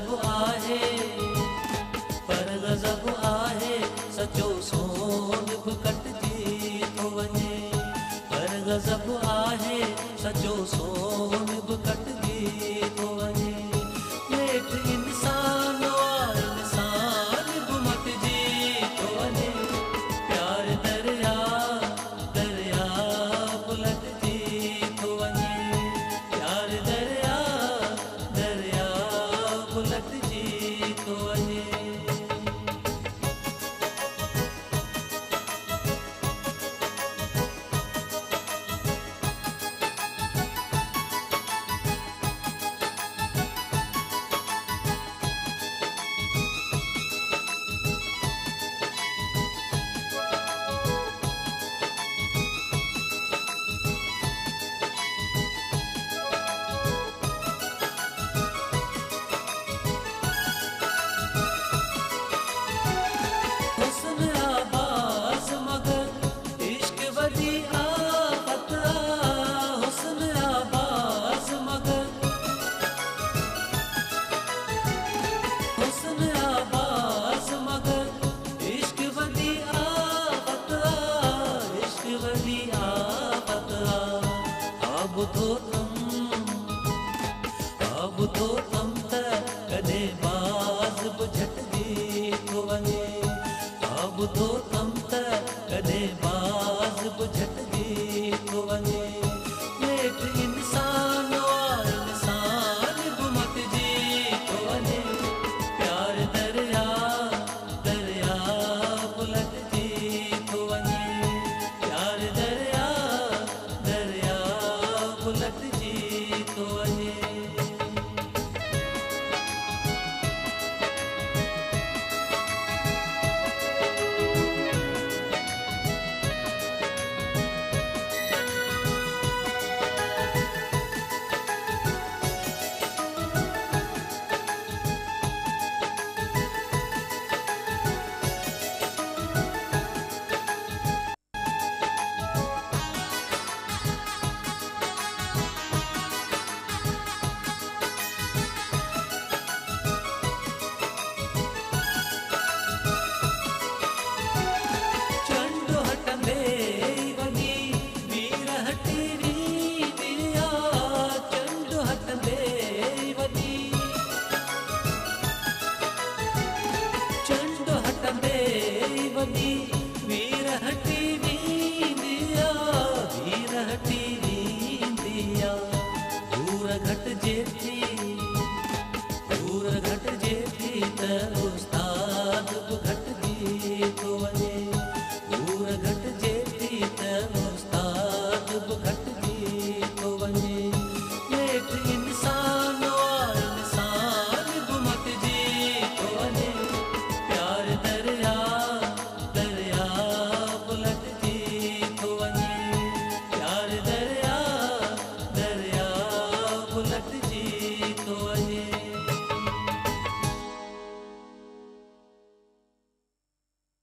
गज़ब आहे, पर गज़ब आहे सचो सोन बि कटिजी थो वञे। पर गज़ब आहे सचो सोन बि कटिजी थो वञे। नेठि इंसान आहे इंसान बि मटिजी थो वञे। प्यार दरिया दरिया बुलटजी थो वञे। प्यार दरिया दरिया बुलटजी थो वञे। हुस्न आबाज़ मगर इश्क वॾी आफ़त आ। हुस्न आबाज़ मगर हुस्न आबाज़ मगर इश्क वॾी आफ़त आ। इश्क वॾी आफ़त आ। ॿुधो तम त कॾहिं बाज़ बि झटिजी थो वञे। ॿुधो तम त कॾहिं बाज़ बि झटिजी थो वञे। नेठि इंसान आहे इंसान बि मटिजी थो वञे। प्यार दरिया दरिया बुलटजी थो वञे। प्यार दरिया दरिया बुलटजी थो वञे। चंडु हटंदे वञी वीर हटी वींदिया। चंडु हटंदे वञी चंडु हटंदे वञी वीर हटी वींदिया। वीर हटी वींदिया। दूर घटिजे थी त